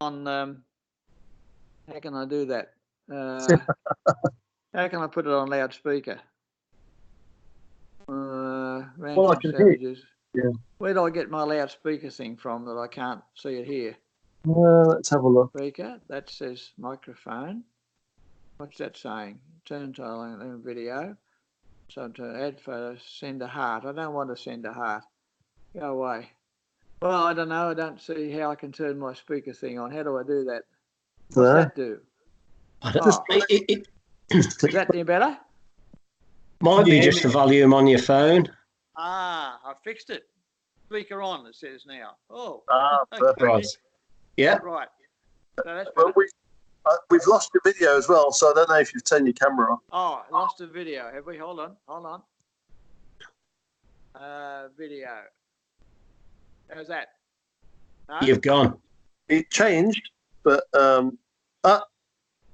on. How can I do that? How can I put it on loudspeaker? Well, I can Savages. hear. Yeah. Where do I get my loudspeaker thing from that I can't see it here? Let's have a look. Speaker. That says microphone. What's that saying? Turn to video. So to add photo, send a heart. I don't want to send a heart. Go away. Well, I don't know. I don't see how I can turn my speaker thing on. How do I do that? What's that do? Is that any better? Might be just the volume on your phone. Ah, I fixed it. Speaker on, it says now. Oh. Perfect. Right. Yeah. Right. So that's well, we've lost your video as well, so I don't know if you've turned your camera on. Oh, lost the video. Have we? Hold on. Video. How's that? No? You've gone. It changed, but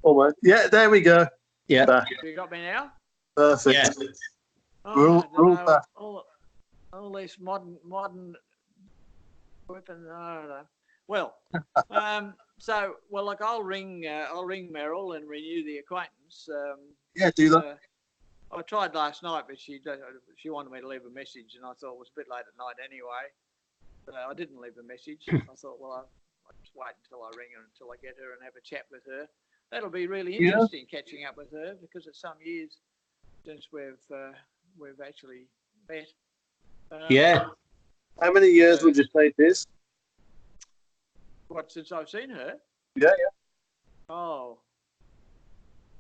almost. Yeah, there we go. Yeah. Back. You got me now? Perfect. Yeah. Oh, we're all back. All these modern weapons. Well, like I'll ring Meryl and renew the acquaintance. Yeah, do that. I tried last night, but she wanted me to leave a message, and I thought it was a bit late at night anyway. I didn't leave a message. I thought, well, I'll just wait until I ring her, until I get her and have a chat with her. That'll be really interesting catching up with her, because it's some years since we've actually met. Yeah. How many years would you say it is? What, since I've seen her? Yeah. Oh,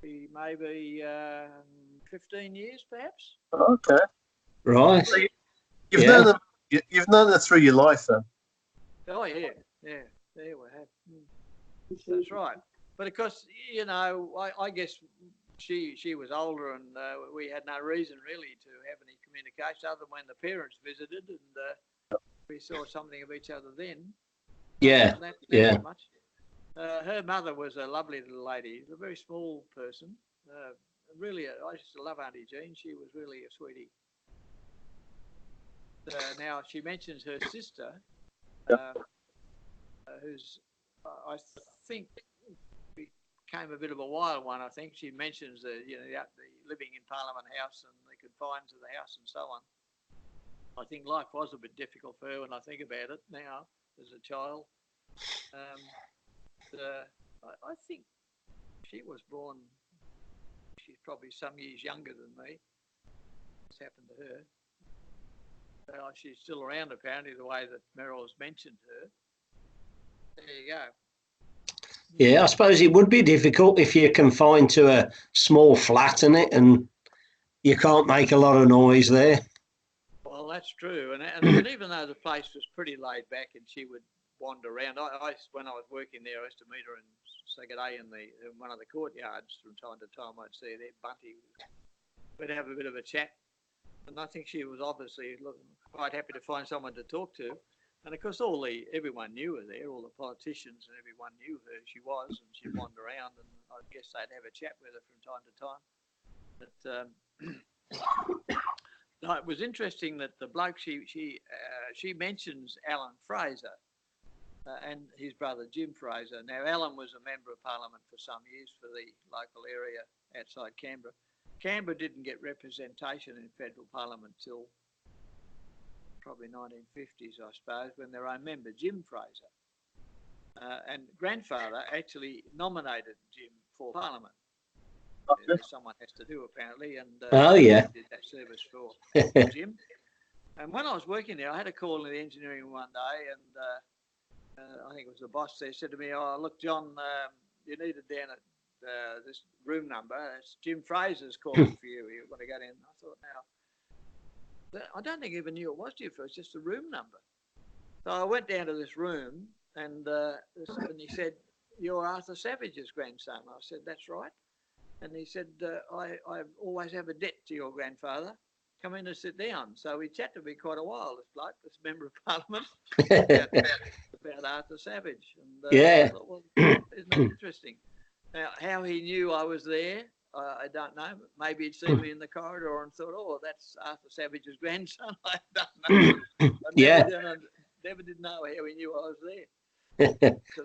maybe 15 years, perhaps. Okay. Right. So you've known her through your life, then. Oh yeah. There we have. That's right. But of course, I guess she was older, and we had no reason really to have any communication other than when the parents visited, and we saw something of each other then. Yeah. Not much. Her mother was a lovely little lady, a very small person. Really, I used to love Auntie Jean. She was really a sweetie. Now she mentions her sister, who's I think became a bit of a wild one. I think she mentions the living in Parliament House and the confines of the house and so on. I think life was a bit difficult for her when I think about it now as a child. I think she was born. She's probably some years younger than me. What's happened to her? She's still around, apparently, the way that Meryl's mentioned her. There you go. Yeah, I suppose it would be difficult if you're confined to a small flat in it and you can't make a lot of noise there. Well, that's true. And even though the place was pretty laid back and she would wander around, when I was working there, I used to meet her and say good day in one of the courtyards from time to time. I'd see her there, Bunty. We'd have a bit of a chat. And I think she was obviously quite happy to find someone to talk to. And of course, everyone knew her there, all the politicians and everyone knew who she was, and she'd wander around, and I guess they'd have a chat with her from time to time. But it was interesting that the bloke she mentions Alan Fraser and his brother Jim Fraser. Now, Alan was a member of Parliament for some years for the local area outside Canberra. Canberra didn't get representation in federal parliament till probably 1950s, I suppose, when their own member, Jim Fraser. And grandfather actually nominated Jim for parliament. Someone has to do, apparently, and did that service for Jim. And when I was working there, I had a call in the engineering one day, and I think it was the boss there, said to me, "Oh, look, John, you need it down at this room number. It's Jim Fraser's calling for you. You want to get in?" I thought, now, I don't think I even knew it was Jim Fraser. It's just a room number. So I went down to this room, and he said, "You're Arthur Savage's grandson." I said, "That's right." And he said, I always have a debt to your grandfather. Come in and sit down. So he chatted to me quite a while, this bloke, this member of Parliament, about Arthur Savage. And I thought, well, isn't that interesting? Now, how he knew I was there, I don't know. Maybe he'd seen me in the corridor and thought, "Oh, that's Arthur Savage's grandson." I don't know. I never did know how he knew I was there.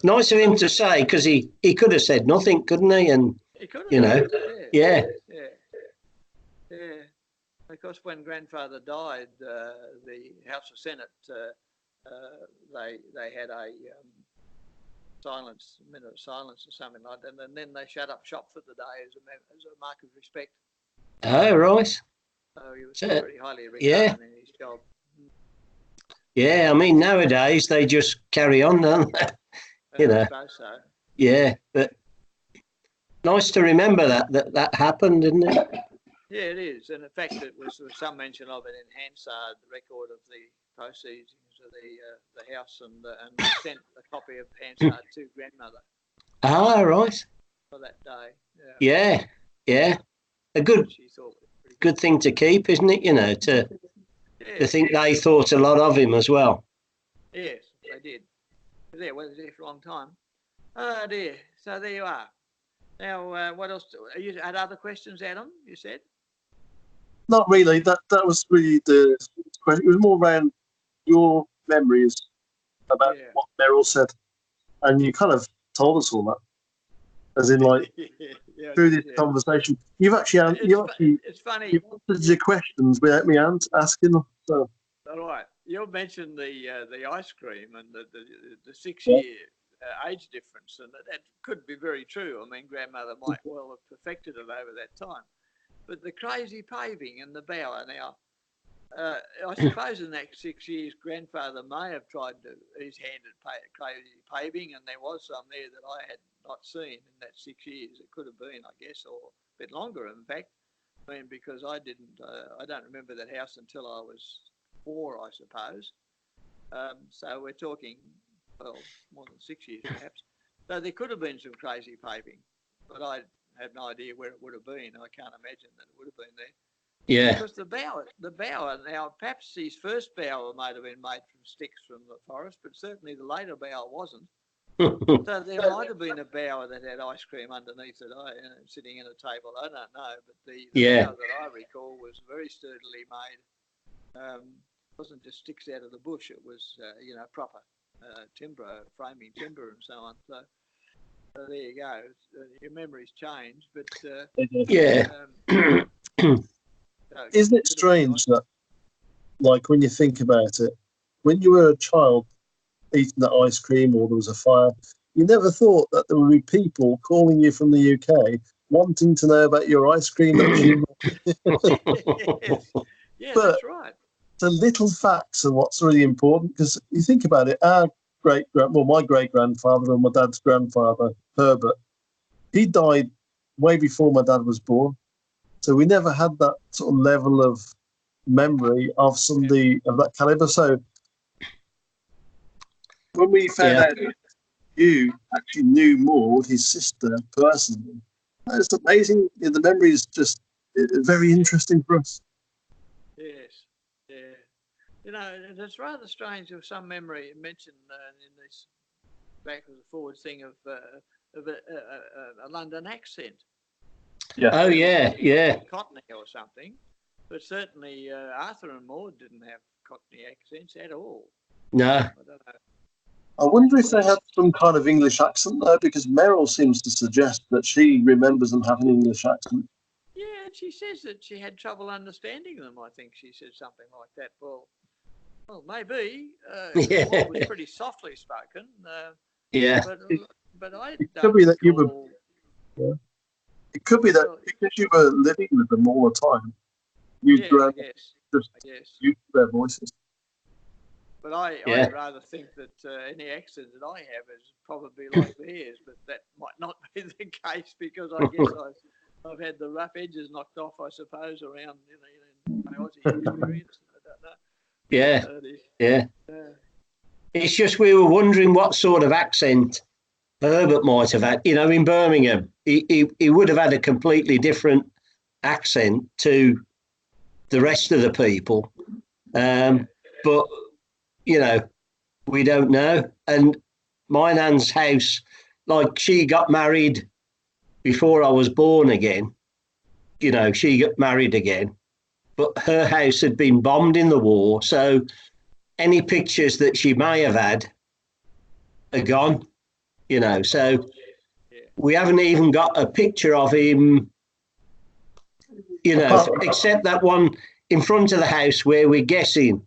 Nice of him to say, because he could have said nothing, couldn't he? And, He could have you know, done, yeah. Yeah. Of course, when grandfather died, the House of Senate, they had a minute of silence or something like that, and then they shut up shop for the day as a mark of respect. Oh, right. So he was very highly regarded Yeah. in his job. Yeah, I mean, nowadays they just carry on, don't they? You know. I suppose so. Yeah, but nice to remember that happened, isn't it? Yeah, it is. And in fact, there was some mention of it in Hansard, the record of the proceedings of the house, and sent a copy of Hansard to grandmother. Ah, right. For that day. Yeah. A good thing to keep, isn't it? You know, to think they thought a lot of him as well. Yes, they did. They were there for a long time. Oh dear. So there you are. Now, what else? You had other questions, Adam? You said. Not really. That was really the question. It was more around your memories about what Meryl said, and you kind of told us all that, as in like through this conversation. You've actually it's funny. You've answered your questions without me asking them. So. All right. You mentioned the ice cream and the 6 year age difference, and that could be very true. I mean, grandmother might well have perfected it over that time. But the crazy paving and the bower now, I suppose in that 6 years, grandfather may have tried his hand at crazy paving, and there was some there that I had not seen in that 6 years. It could have been, I guess, or a bit longer, in fact. I mean, because I don't remember that house until I was 4, I suppose. So we're talking, well, more than 6 years perhaps. So there could have been some crazy paving, but I have no idea where it would have been. I can't imagine that it would have been there. Yeah. Because the bower, now perhaps his first bower might have been made from sticks from the forest, but certainly the later bower wasn't. So there might have been a bower that had ice cream underneath it, sitting in a table. I don't know, but the bower that I recall was very sturdily made. Wasn't just sticks out of the bush. It was, proper timber, framing timber and so on. So there you go. Your memories change, but isn't it strange that, like, when you think about it, when you were a child eating that ice cream or there was a fire, you never thought that there would be people calling you from the UK wanting to know about your ice cream that you. Yeah, that's right. The little facts are what's really important, because you think about it, my great grandfather and my dad's grandfather, Herbert, he died way before my dad was born. So we never had that sort of level of memory of somebody of that caliber. So when we found out you actually knew more his sister personally, it's amazing. The memory is just very interesting for us. Yes, yeah. It's rather strange of some memory mentioned in this backwards and forwards thing of a London accent. Yeah. Oh, yeah. Cockney or something. But certainly Arthur and Maud didn't have Cockney accents at all. No. I don't know. I wonder if they had some kind of English accent, though, because Meryl seems to suggest that she remembers them having an English accent. Yeah, and she says that she had trouble understanding them. I think she said something like that. Well, maybe. Maud was pretty softly spoken. But I don't could be that you were. Yeah. It could be that because you were living with them all the time, you grew up just used to their voices. But I rather think that any accent that I have is probably like theirs, but that might not be the case, because I guess I've had the rough edges knocked off, I suppose, around in my Aussie experience. I don't know. Yeah. It's just we were wondering what sort of accent Herbert might have had. In Birmingham, he would have had a completely different accent to the rest of the people. But, we don't know. And my nan's house, like, she got married before I was born again. She got married again. But her house had been bombed in the war. So any pictures that she may have had are gone, you know. So Yeah. we haven't even got a picture of him, you know, except that one in front of the house where we're guessing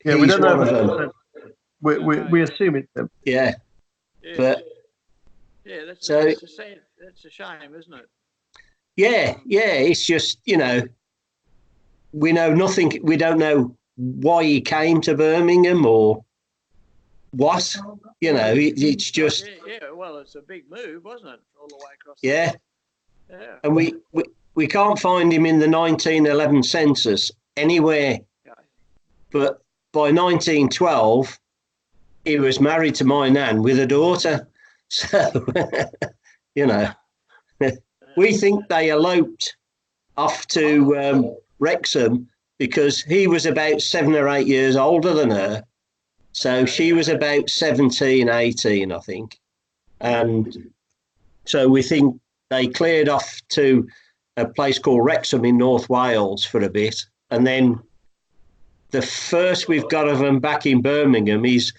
Yeah, we he's don't know. one of them. We assume it's him. Yeah, Yeah. but Yeah, that's so that's a sad, that's a shame, isn't it? yeah, it's just, you know, we know nothing. We don't know why he came to Birmingham or what, you know. It's just Yeah. Well, it's a big move, wasn't it? All the way across. yeah, Yeah. and we can't find him in the 1911 census anywhere. Okay. But by 1912, he was married to my nan with a daughter. So, you know, we think they eloped off to Wrexham because he was about 7 or 8 years older than her. So she was about 17, 18, I think. And so we think they cleared off to a place called Wrexham in North Wales for a bit. And then the first we've got of them back in Birmingham is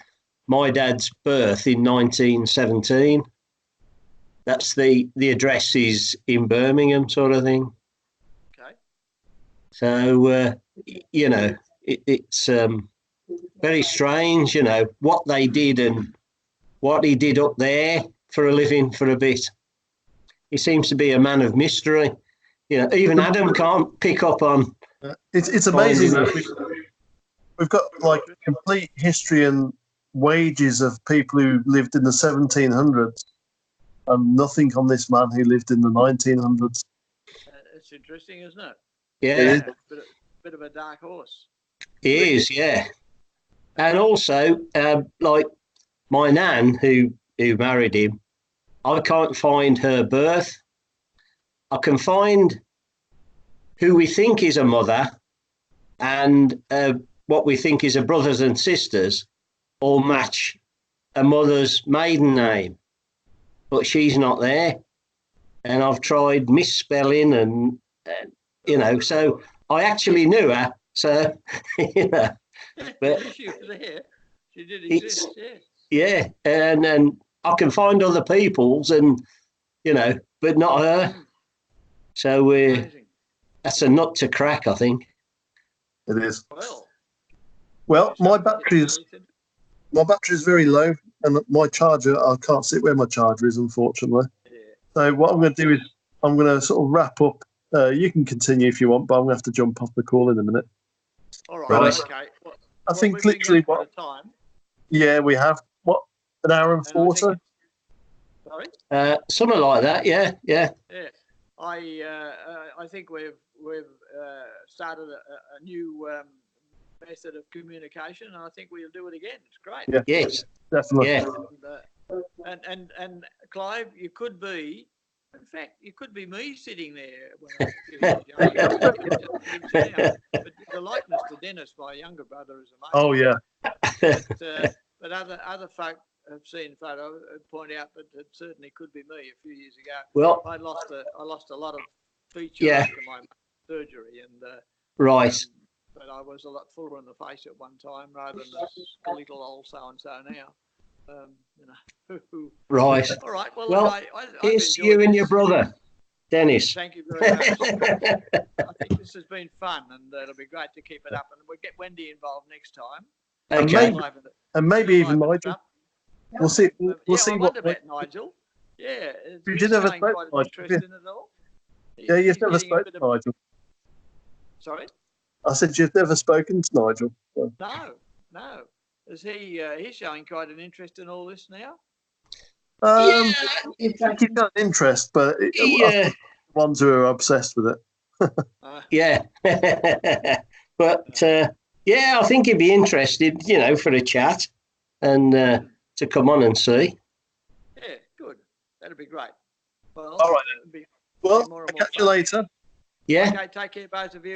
my dad's birth in 1917. That's the address is in Birmingham, sort of thing. Okay. So you know, it's very strange, you know, what they did and what he did up there for a living for a bit. He seems to be a man of mystery. You know, even Adam can't pick up on. It's amazing that we've got like complete history and wages of people who lived in the 1700s and nothing on this man who lived in the 1900s. It's interesting, isn't it? Yeah, Bit of a dark horse. he is, yeah. And also, like my nan who married him, I can't find her birth. I can find who we think is a mother and what we think is a brothers and sisters all match a mother's maiden name, but she's not there. And I've tried misspelling and you know, so I actually knew her. So, you know, but She was there. She did it's, exist, yes. yeah, and I can find other people's and, you know, but not her. So Amazing. that's a nut to crack, I think. It is. Well, my battery is very low, and my charger, I can't sit where my charger is, unfortunately. Yeah. So what I'm going to do is I'm going to sort of wrap up. You can continue if you want, but I'm going to have to jump off the call in a minute. All Right. right. Okay. Well, I think we've been literally going for the time. Yeah, we have an hour and 40. Sorry. Something like that. Yeah. Yeah. I think we've started a new method of communication, and I think we'll do it again. It's great. Yeah. Yes. Definitely. Yeah. And Clive, you could be. In fact, you could be me sitting there when I was young. But the likeness to Dennis, my younger brother, is amazing. Oh yeah. But other folk have seen photos and point out that it certainly could be me a few years ago. Well, I lost a lot of features Yeah. after my surgery, and right. but I was a lot fuller in the face at one time rather than this skeletal old so and so now. You know. Right. All right. Well, Well, look, I've It's enjoyed you and this. your brother, Dennis. Thank you very much. I think this has been fun, and it'll be great to keep it up. And we'll get Wendy involved next time. Okay. And maybe even Nigel. We'll see. We'll see I what. wonder about Nigel. Yeah. You he's did never showing spoke quite to an Nigel, interest have in it all. Yeah, you've He's never getting a spoken bit to of- Nigel. Sorry? I said you've never spoken to Nigel. So. No. Is he's showing quite an interest in all this now? In fact, he's got an interest, but I think Yeah. the ones who are obsessed with it. Yeah. But yeah, I think he'd be interested, you know, for a chat and to come on and see. Yeah, good. That'd be great. Well, All right it'd be Well, more I'll and more catch you fun. later. Yeah. Okay, take care, both of you.